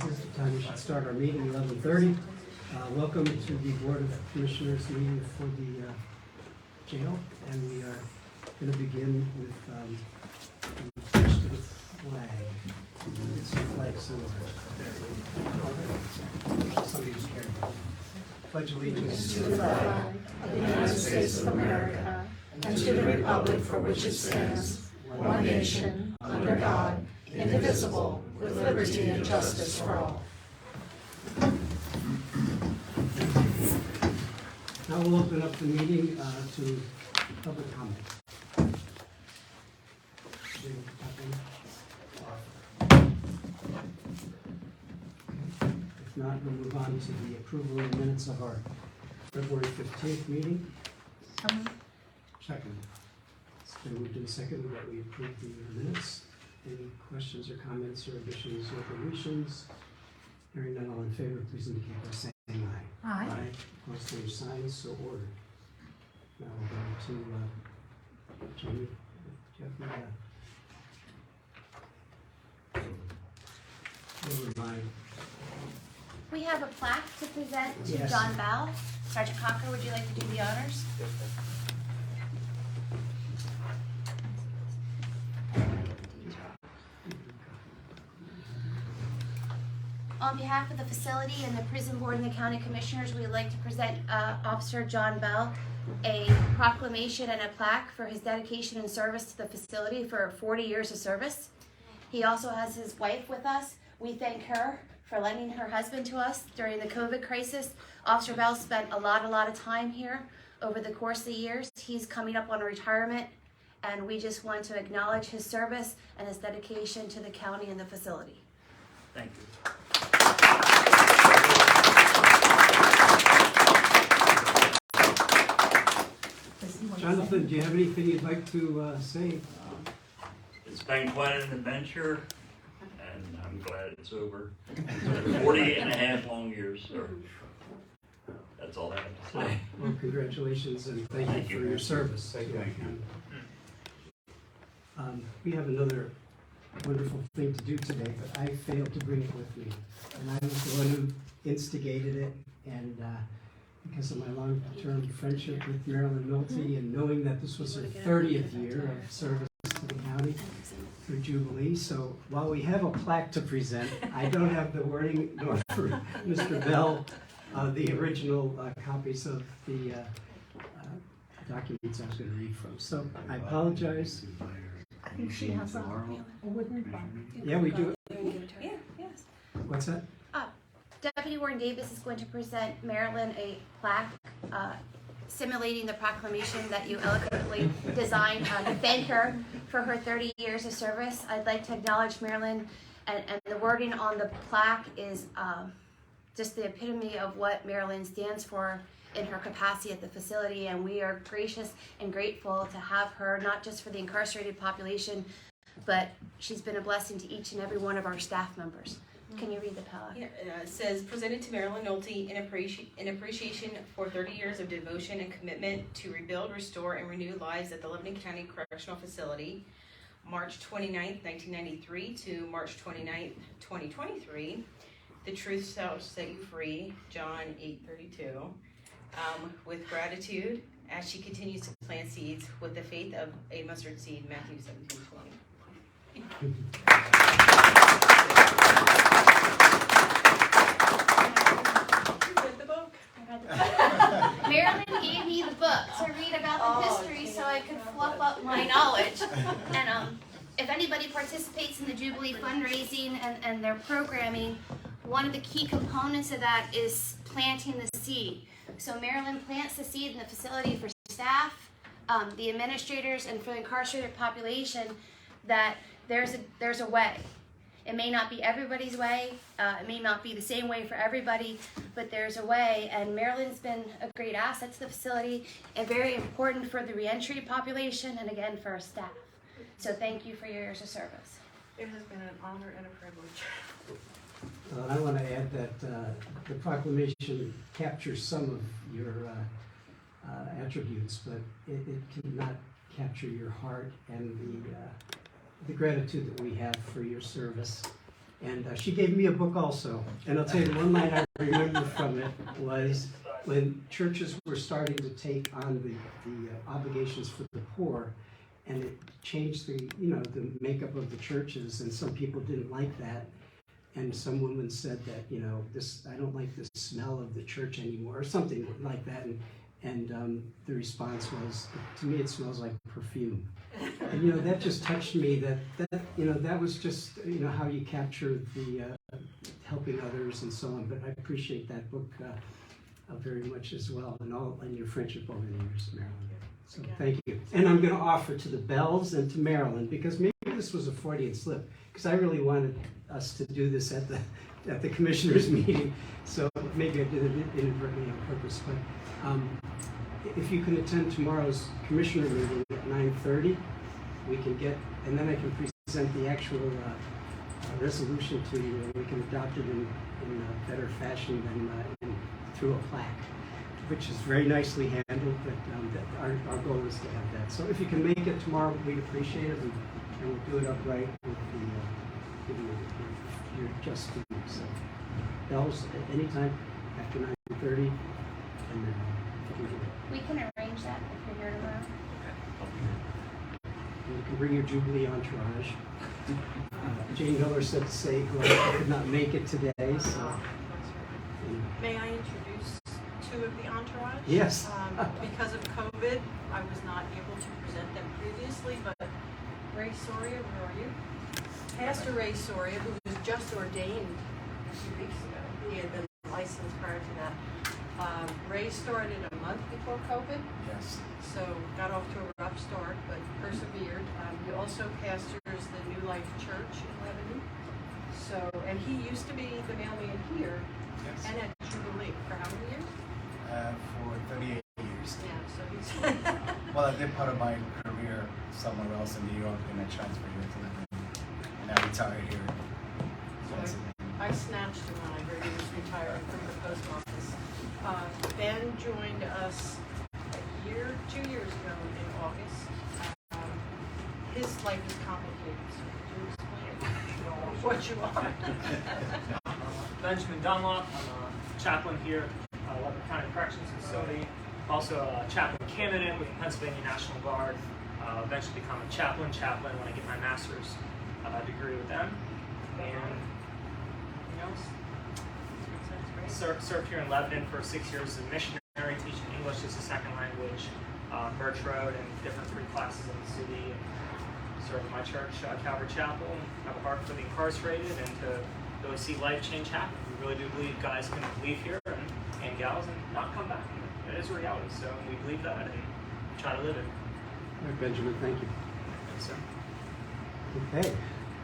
is the time we should start our meeting, 11:30. Welcome to the Board of Commissioners meeting for the jail, and we are going to begin with the pledge to the flag. It's the flag somewhere. Somebody just carried it. Pledge allegiance To the flag of the United States of America and to the republic for which it stands, one nation, under God, indivisible, with liberty and justice for all. Now we'll open up the meeting to public comment. If not, we'll move on to the approval of the minutes of our February 15th meeting. Second. It's been moved and seconded that we approve the minutes. Any questions or comments or additions or deletions? Hearing none, all in favor, please indicate by saying aye. Aye. Opposed, same sign, so ordered. Now we'll go to Jamie. Do you have the We have a plaque to present to Yes. John Bell. Sergeant Cocker, would you like to do the honors? On behalf of the facility and the prison board and the county commissioners, we would like to present Officer John Bell a proclamation and a plaque for his dedication and service to the facility for 40 years of service. He also has his wife with us. We thank her for lending her husband to us during the COVID crisis. Officer Bell spent a lot of time here over the course of the years. He's coming up on retirement, and we just want to acknowledge his service and his dedication to the county and the facility. Thank you. Jonathan, do you have anything you'd like to say? It's been quite an adventure, and I'm glad it's over. 48 and a half long years, so that's all I have to say. Well, congratulations and thank you for your service. Thank you. We have another wonderful thing to do today, but I failed to bring it with me. And I was the one who instigated it, and because of my long-term friendship with Marilyn Nolte and knowing that this was her 30th year of service to the county through Jubilee. So while we have a plaque to present, I don't have the wording nor for Mr. Bell, the original copies of the documents I was going to read from. So I apologize. I think she has a wooden plaque. Yeah, we do. Yeah, yes. What's that? Deputy Warden Davis is going to present Marilyn a plaque simulating the proclamation that you eloquently designed to thank her for her 30 years of service. I'd like to acknowledge Marilyn, and the wording on the plaque is just the epitome of what Marilyn stands for in her capacity at the facility, and we are gracious and grateful to have her, not just for the incarcerated population, but she's been a blessing to each and every one of our staff members. Can you read the plaque? Yeah, it says, presented to Marilyn Nolte in appreciation for 30 years of devotion and commitment to rebuild, restore, and renew lives at the Lebanon County Correctional Facility, March 29th, 1993 to March 29th, 2023. The truth shall set you free, John 8:32. With gratitude, as she continues to plant seeds with the faith of a mustard seed, Matthew 17:20. Marilyn gave me the book to read about the history so I could fluff up my knowledge. And if anybody participates in the Jubilee fundraising and their programming, one of the key components of that is planting the seed. So Marilyn plants the seed in the facility for staff, the administrators, and for the incarcerated population that there's a way. It may not be everybody's way, it may not be the same way for everybody, but there's a way, and Marilyn's been a great asset to the facility and very important for the reentry population and again for our staff. So thank you for your years of service. It has been an honor and a privilege. I want to add that the proclamation captures some of your attributes, but it cannot capture your heart and the gratitude that we have for your service And she gave me a book also. And I'll tell you, the one line I remember from it was when churches were starting to take on the obligations for the poor, and it changed the makeup of the churches, and some people didn't like that. And some woman said that, I don't like the smell of the church anymore, or something like that. And the response was, to me, it smells like perfume. And, that just touched me, that was just, how you capture the helping others and so on. But I appreciate that book very much as well, and your friendship over the years, Marilyn. So thank you. And I'm going to offer to the Bells and to Marilyn, because maybe this was a Freudian slip, because I really wanted us to do this at the commissioners' meeting. So maybe I did it inadvertently on purpose. But if you can attend tomorrow's commissioner meeting at 9:30, we can get, and then I can present the actual resolution to you, and we can adopt it in a better fashion than through a plaque, which is very nicely handled, but our goal is to have that. So if you can make it tomorrow, we'd appreciate it, and we'll do it upright with your just due. So Bells at any time after 9:30, and then We can arrange that if you're here tomorrow. and you can bring your Jubilee entourage. Jane Miller said to say who I could not make it today, so. May I introduce two of the entourage? Yes. Because of COVID, I was not able to present them previously, but Ray Soria, where are you? Pastor Ray Soria, who was just ordained a few weeks ago. He had been licensed prior to that. Ray started a month before COVID. Yes. So got off to a rough start, but persevered. He also pastors the New Life Church in Lebanon. So, and he used to be the mailman here Yes. and at Jubilee for how many years? For 38 years. Yeah, so he's Well, I did part of my career somewhere else in New York, and I transferred here to London, and I retired here. So I snatched him when I heard he was retiring from the post office. Ben joined us 2 years ago in August. His life is complicated, so could you explain what you are? Benjamin Dunlop. I'm a chaplain here at Lebanon County Corrections Facility. Also a chaplain candidate with the Pennsylvania National Guard. Eventually become a chaplain when I get my master's degree with them. And anything else? Served here in Lebanon for 6 years as a missionary, teaching English as a second language, Birch Road, and different free classes in the city. And served my church, Calvary Chapel, and have a heart for the incarcerated and to really see life change happen. We really do believe guys can leave here and gals and not come back. It is a reality, so we believe that and try to live it. All right, Benjamin, thank you. So, Okay,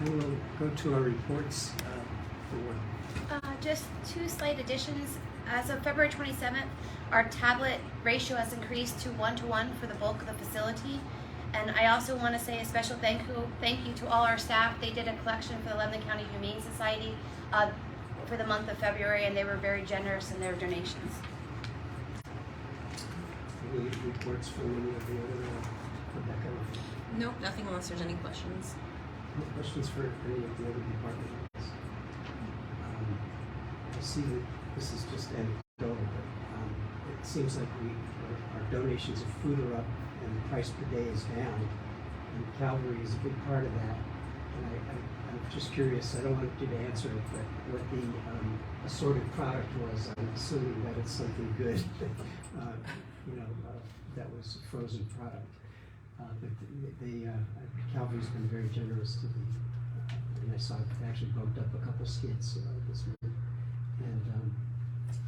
then we'll go to our reports for. Just two slight additions. As of February 27th, our tablet ratio has increased to 1-to-1 for the bulk of the facility. And I also want to say a special thank you to all our staff. They did a collection for the Lebanon County Humane Society for the month of February, and they were very generous in their donations. Any reports from any of the other, Rebecca? Nope, nothing unless there's any questions. No questions for any of the other departments? I see that this is just anecdotal, but it seems like our donations of food are up and the price per day is down, and Calvary is a big part of that. And I'm just curious, I don't want you to answer it, but what the assorted product was. I'm assuming that it's something good, that was a frozen product. But Calvary's been very generous to me, and I saw it actually bumped up a couple skids this month. And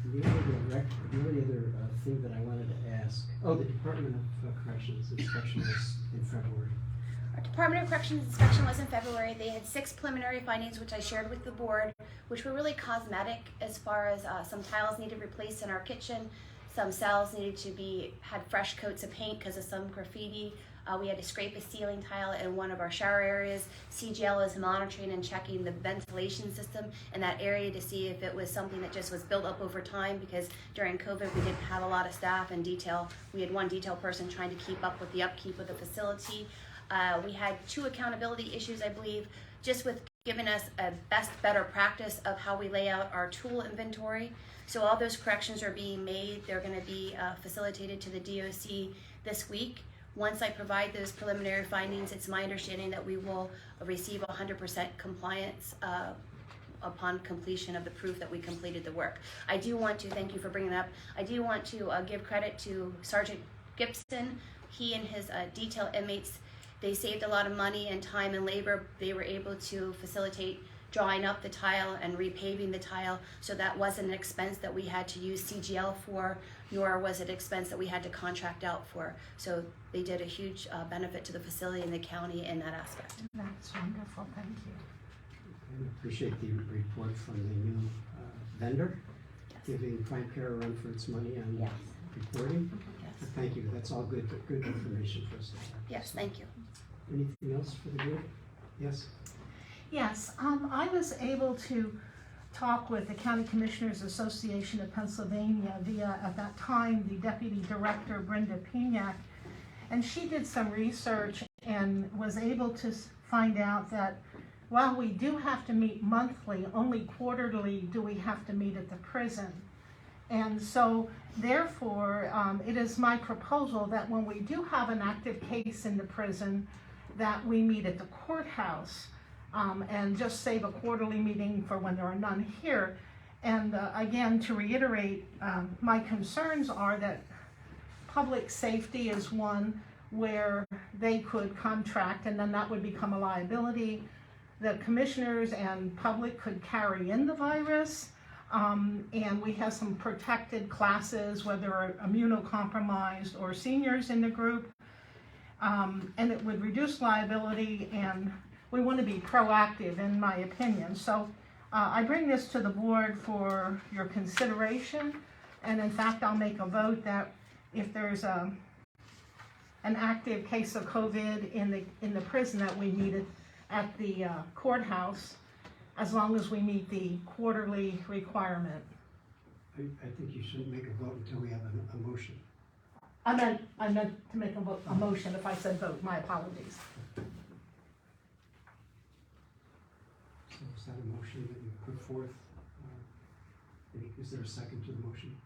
the only other thing that I wanted to ask, the Department of Corrections inspection was in February. Our Department of Corrections inspection was in February. They had 6 preliminary findings, which I shared with the board, which were really cosmetic as far as some tiles needed replaced in our kitchen, some cells needed to had fresh coats of paint because of some graffiti. We had to scrape a ceiling tile in one of our shower areas. CGL is monitoring and checking the ventilation system in that area to see if it was something that just was built up over time, because during COVID we didn't have a lot of staff and detail. We had one detail person trying to keep up with the upkeep of the facility. We had 2 accountability issues, I believe, just with given us a better practice of how we lay out our tool inventory. So all those corrections are being made. They're going to be facilitated to the DOC this week. Once I provide those preliminary findings, it's my understanding that we will receive 100% compliance upon completion of the proof that we completed the work. I do want to, thank you for bringing it up, I do want to give credit to Sergeant Gibson. He and his detail inmates, they saved a lot of money and time and labor. They were able to facilitate drawing up the tile and repaving the tile, so that wasn't an expense that we had to use CGL for, nor was it expense that we had to contract out for. So they did a huge benefit to the facility and the county in that aspect. That's wonderful, thank you. I appreciate the report from the new vendor, giving Prime Care a run for its money on Yes. reporting. Yes. But thank you, that's all good information for us to have. Yes, thank you. Anything else for the group? Yes? Yes, I was able to talk with the County Commissioners Association of Pennsylvania via, at that time, the Deputy Director, Brenda Pignac, and she did some research and was able to find out that while we do have to meet monthly, only quarterly do we have to meet at the prison. And so, therefore, it is my proposal that when we do have an active case in the prison, that we meet at the courthouse. And just save a quarterly meeting for when there are none here. And again, to reiterate, my concerns are that public safety is one where they could contract and then that would become a liability. The commissioners and public could carry in the virus. And we have some protected classes, whether immunocompromised or seniors in the group. And it would reduce liability, and we want to be proactive, in my opinion. So I bring this to the board for your consideration, and in fact, I'll make a vote that if there's an active case of COVID in the prison, that we meet it at the courthouse, as long as we meet the quarterly requirement. I think you shouldn't make a vote until we have a motion. I meant to make a motion if I said vote. My apologies. So is that a motion that you put forth? Is there a second to the motion?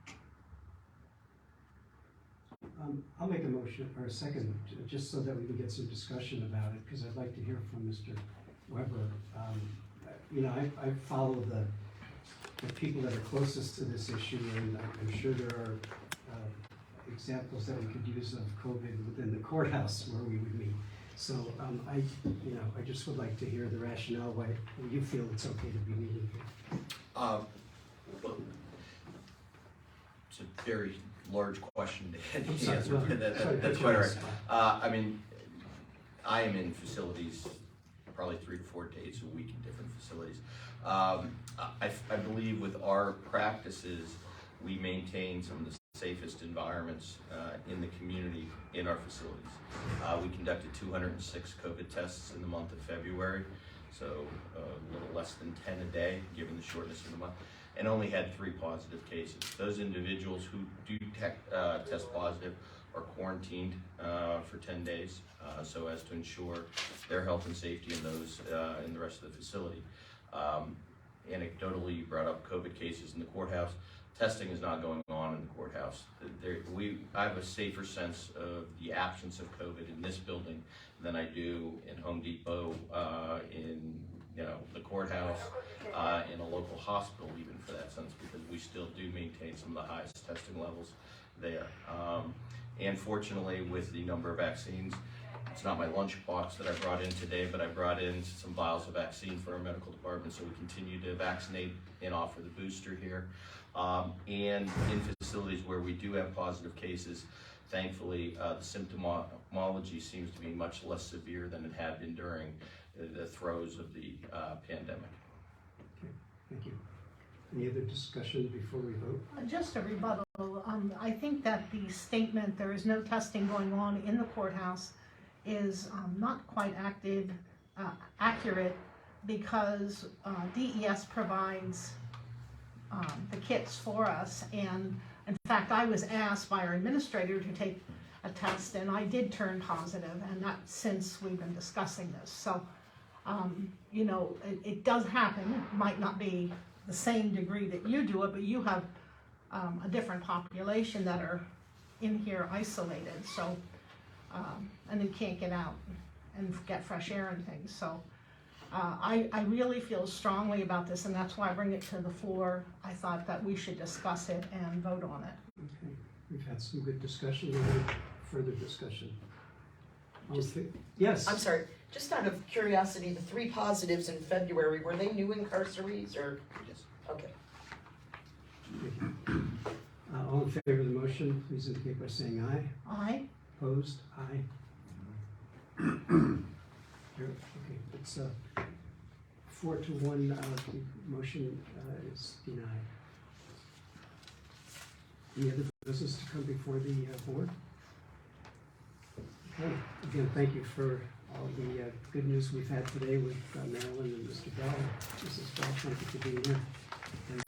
I'll make a motion, or a second, just so that we can get some discussion about it, because I'd like to hear from Mr. Weber. You know, I follow the people that are closest to this issue, and I'm sure there are examples that we could use of COVID within the courthouse where we would meet. So I just would like to hear the rationale why you feel it's okay to be meeting here. Well, it's a very large question to answer. That's quite all right. I mean, I am in facilities probably 3 to 4 days a week in different facilities. I believe with our practices, we maintain some of the safest environments in the community in our facilities. We conducted 206 COVID tests in the month of February, so a little less than 10 a day, given the shortness of the month, and only had 3 positive cases. Those individuals who do test positive are quarantined for 10 days, so as to ensure their health and safety in those in the rest of the facility. Anecdotally, you brought up COVID cases in the courthouse. Testing is not going on in the courthouse. I have a safer sense of the absence of COVID in this building than I do in Home Depot, in the courthouse, in a local hospital, even for that sense, because we still do maintain some of the highest testing levels there. And fortunately, with the number of vaccines, it's not my lunchbox that I brought in today, but I brought in some vials of vaccine for our medical department, so we continue to vaccinate and offer the booster here. And in facilities where we do have positive cases, thankfully, the symptomology seems to be much less severe than it had been during the throes of the pandemic. Okay, thank you. Any other discussion before we vote? Just a rebuttal. I think that the statement, there is no testing going on in the courthouse, is not quite accurate, because DES provides the kits for us, and in fact I was asked by our administrator to take a test, and I did turn positive, and that's since we've been discussing this. So You know, it does happen, it might not be the same degree that you do it, but you have a different population that are in here isolated, so, and then can't get out and get fresh air and things, so. I really feel strongly about this, and that's why I bring it to the floor. I thought that we should discuss it and vote on it. Okay, we've had some good discussion, any further discussion? Yes? I'm sorry, just out of curiosity, the 3 positives in February, were they new incarcerees or? Yes. Okay. All in favor of the motion, please indicate by saying aye. Aye? Opposed? Aye. Okay, it's 4-1, the motion is denied. Any other business to come before the board? Okay, again, thank you for all the good news we've had today with Marilyn and Mr. Bell. Mrs. Bell, thank you for being here. And